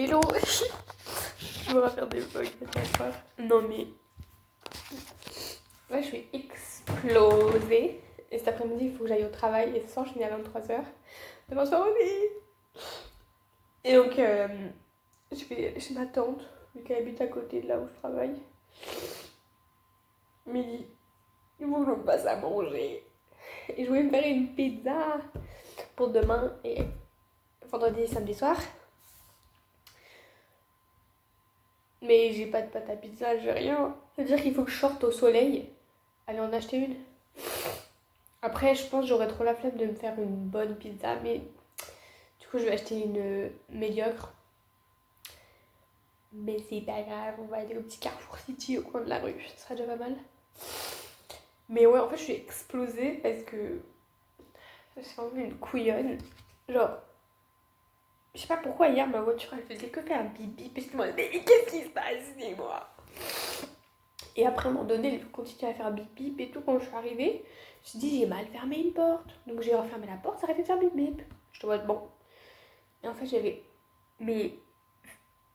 Hello. Je vais faire des vlogs à chaque fois. Non mais... Là je suis explosée. Et cet après-midi il faut que j'aille au travail. Et ce soir je finis à 23h. Demain soir aussi. Et donc je vais aller chez ma tante. Vu qu'elle habite à côté de là où je travaille. Midi. Il faut que je me passe à manger. Et je voulais me faire une pizza pour demain et vendredi et samedi soir. Mais j'ai pas de pâte à pizza, j'ai rien. C'est-à-dire qu'il faut que je sorte au soleil, aller en acheter une. Après, je pense que j'aurais trop la flemme de me faire une bonne pizza, mais du coup, je vais acheter une médiocre. Mais c'est pas grave, on va aller au petit Carrefour City au coin de la rue, ce sera déjà pas mal. Mais ouais, en fait, je suis explosée parce que je suis vraiment une couillonne. Genre, je sais pas pourquoi hier ma voiture elle faisait que faire bip bip et je me disais mais qu'est-ce qui se passe, dis-moi. Et après à un moment donné elle continue à faire bip bip et tout. Quand je suis arrivée, je me suis dit j'ai mal fermé une porte. Donc j'ai refermé la porte, ça arrêtait de faire bip bip. Je te vois bon. Et en fait j'avais mes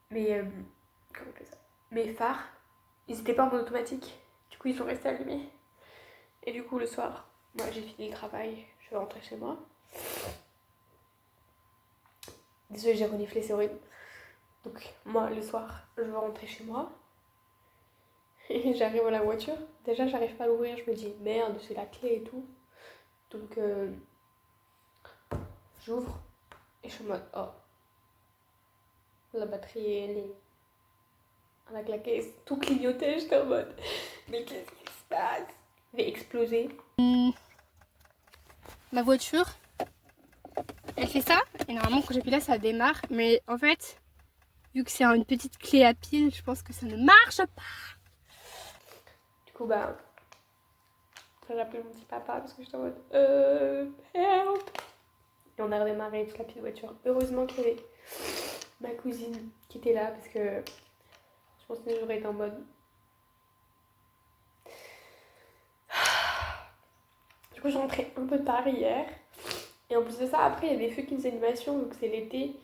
comment on appelle ça, mes phares, ils étaient pas en mode automatique. Du coup ils sont restés allumés. Et du coup le soir, moi j'ai fini le travail, je vais rentrer chez moi. Désolée, j'ai reniflé, c'est horrible. Donc moi le soir je vais rentrer chez moi. Et j'arrive à la voiture. Déjà j'arrive pas à l'ouvrir, je me dis merde, c'est la clé et tout. Donc j'ouvre et je suis en mode oh, la batterie elle a claqué, tout clignoté, j'étais en mode mais qu'est-ce qui se passe? Je vais exploser. Ma voiture, elle fait ça et normalement quand j'appuie là ça démarre, mais en fait vu que c'est une petite clé à pile, je pense que ça ne marche pas. Du coup bah j'ai appelé mon petit papa parce que j'étais en mode help. Et on a redémarré toute la petite voiture. Heureusement qu'il y avait ma cousine qui était là parce que je pense que j'aurais été en mode. Du coup, je rentrais un peu tard hier. Et en plus de ça, après, il y a des feux qui faisaient animation, donc c'est l'été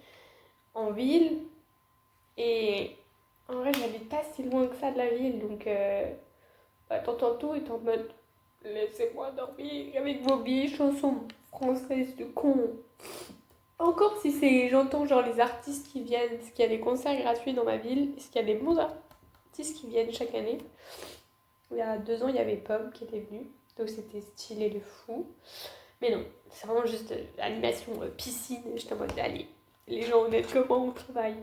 en ville. Et en vrai, j'habite pas si loin que ça de la ville, donc t'entends tout et t'es en mode laissez-moi dormir avec vos vieilles chansons françaises de con. Encore si c'est, j'entends genre les artistes qui viennent, parce qu'il y a des concerts gratuits dans ma ville, parce qu'il y a des bons artistes qui viennent chaque année. Il y a 2 ans, il y avait Pomme qui était venue, donc c'était stylé de fou. Mais non, c'est vraiment juste l'animation piscine, j'étais en mode allez, les gens honnêtes comment on travaille.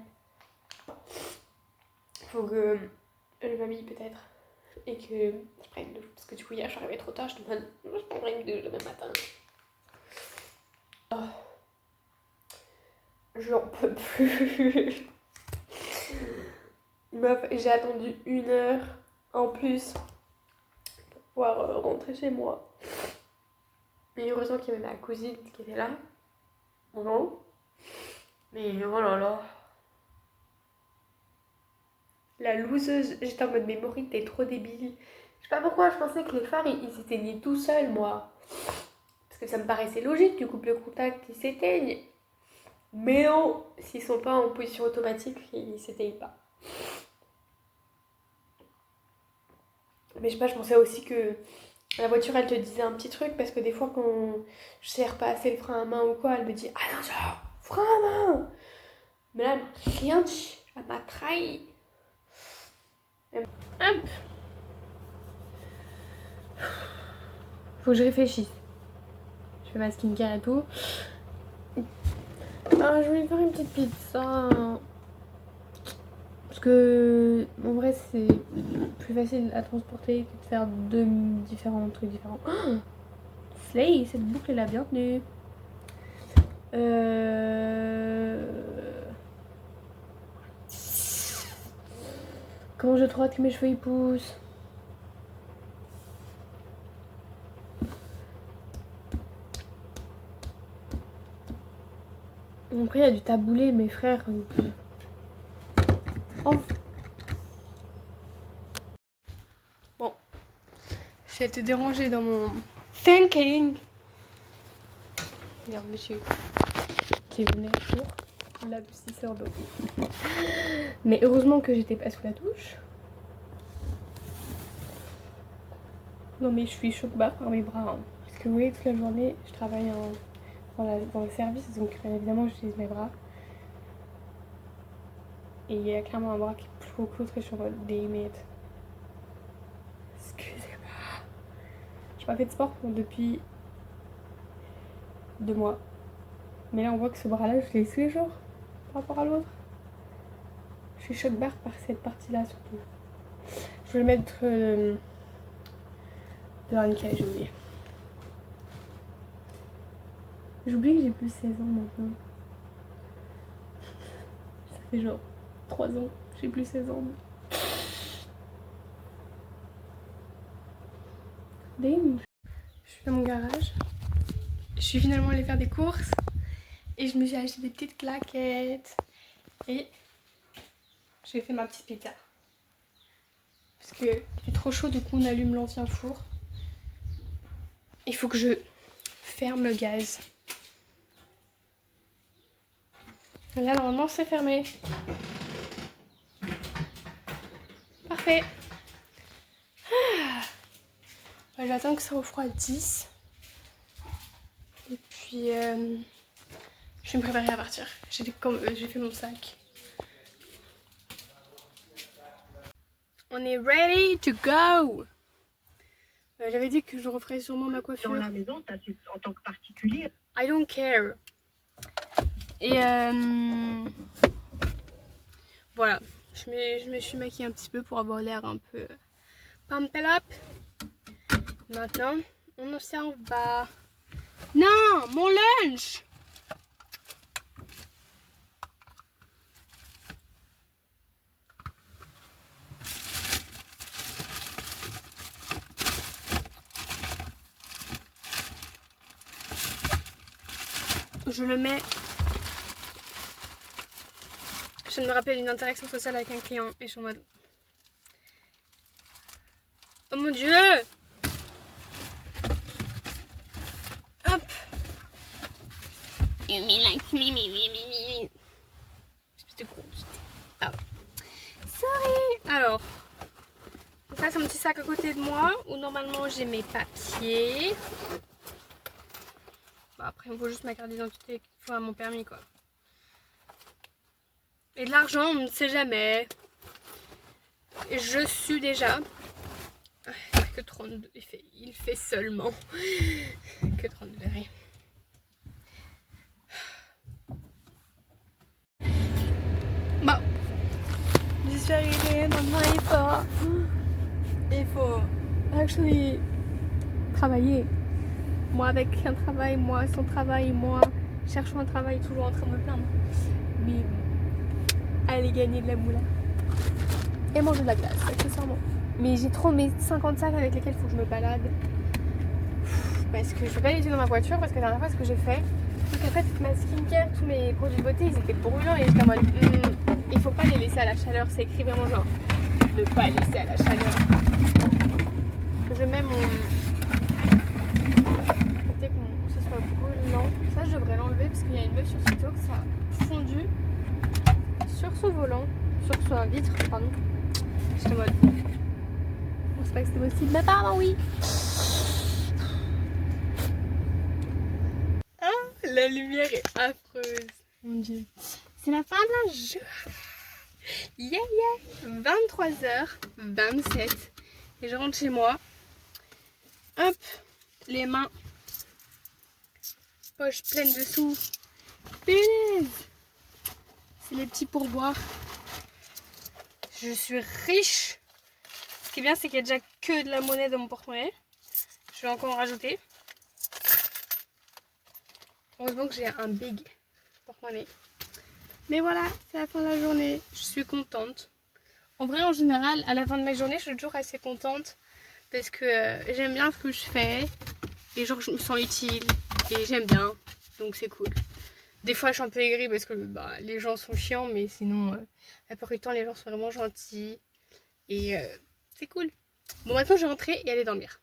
Faut que je m'habille peut-être et que je prenne une douche, parce que du coup hier je suis arrivée trop tard, je demande, je prendrai une douche demain matin. Oh. J'en peux plus. J'ai attendu 1 heure en plus pour pouvoir rentrer chez moi. Mais heureusement qu'il y avait ma cousine qui était là. Non. Mais oh là là. La loseuse. J'étais en mode mais Maureen, t'es trop débile. Je sais pas pourquoi je pensais que les phares ils s'éteignaient tout seuls moi. Parce que ça me paraissait logique, tu coupes le contact, ils s'éteignent. Mais non, s'ils sont pas en position automatique, ils s'éteignent pas. Mais je sais pas, je pensais aussi que la voiture elle te disait un petit truc parce que des fois quand je serre pas assez le frein à main ou quoi, elle me dit attention, frein à main. Mais là, elle m'a rien dit, elle m'a trahi. Hop. Faut que je réfléchisse. Je fais ma skincare et tout. Ah, je voulais faire une petite pizza. Parce que en vrai c'est plus facile à transporter que de faire 2 différents trucs différents. Oh, Slay, cette boucle est la bienvenue. Comment j'ai trop hâte que mes cheveux y poussent. Après il y a du taboulé mes frères. Oh. Bon, je vais te déranger dans mon thinking. Regarde monsieur qui est venu pour la psy d'eau. Mais heureusement que j'étais pas sous la douche. Non mais je suis choc-barre par mes bras. Hein. Parce que vous voyez, toute la journée, je travaille dans le service, donc bien évidemment j'utilise mes bras. Et il y a clairement un bras qui est plus gros que l'autre et je suis en mode damn it. Excusez-moi. J'ai pas fait de sport depuis 2 mois. Mais là on voit que ce bras là je l'ai tous les jours par rapport à l'autre. Je suis choc-barre par cette partie là surtout. Je voulais mettre de l'arnica, j'ai oublié. J'oublie que j'ai plus 16 ans maintenant. Ça fait genre 3 ans, j'ai plus 16 ans. Damn. Je suis dans mon garage. Je suis finalement allée faire des courses. Et je me suis acheté des petites claquettes. Et j'ai fait ma petite pizza. Parce que il fait trop chaud, du coup on allume l'ancien four. Il faut que je ferme le gaz. Là normalement c'est fermé. Parfait. J'attends que ça refroidisse. Et puis je vais me préparer à partir. J'ai fait mon sac. On est ready to go. J'avais dit que je referais sûrement ma coiffure. Dans la maison, en tant que particulier. I don't care. Et voilà. Je me suis maquillée un petit peu pour avoir l'air un peu pump up. Maintenant, on s'en va. Non, mon lunch. Je le mets. Je me rappelle une interaction sociale avec un client et je suis en mode. Oh mon dieu! Hop! You mean like me. Espèce de grosse. Ah. Sorry! Alors, ça c'est mon petit sac à côté de moi où normalement j'ai mes papiers. Bah, après, il me faut juste ma carte d'identité, il faut mon permis quoi. Et de l'argent, on ne sait jamais. Et je suis déjà. Que 32, il fait seulement que 32 degrés. Bon, j'y suis arrivée, maintenant il faut actually travailler. Moi avec un travail, moi sans travail, moi cherchant un travail, toujours en train de me plaindre. Mais aller gagner de la moula et manger de la glace, accessoirement. Mais j'ai trop mes 50 sacs avec lesquels il faut que je me balade. Parce que je vais pas les laisser dans ma voiture parce que la dernière fois ce que j'ai fait, c'est qu'en fait ma skincare, tous mes produits de beauté ils étaient brûlants et j'étais en mode il faut pas les laisser à la chaleur, c'est écrit vraiment genre ne pas laisser à la chaleur. Je mets mon. Peut-être que ce soit brûlant. Ça je devrais l'enlever parce qu'il y a une meuf sur TikTok, ça a fondu sur son volant, sur sa vitre, pardon. J'étais en mode. Je sais pas que c'était possible, mais pardon, oui. Ah, la lumière est affreuse. Mon dieu. C'est la fin de la journée. Yeah, yeah. 23h27. Et je rentre chez moi. Hop. Les mains. Poche pleine de sous. Punaise. C'est les petits pourboires. Je suis riche. Ce qui est bien, c'est qu'il y a déjà que de la monnaie dans mon porte-monnaie. Je vais encore en rajouter. Heureusement que j'ai un big porte-monnaie. Mais voilà, c'est la fin de la journée. Je suis contente. En vrai, en général, à la fin de ma journée, je suis toujours assez contente. Parce que j'aime bien ce que je fais. Et genre, je me sens utile. Et j'aime bien. Donc c'est cool. Des fois, je suis un peu aigrie parce que les gens sont chiants. Mais sinon, la plupart du temps, les gens sont vraiment gentils. Et c'est cool. Bon, maintenant, je vais rentrer et aller dormir.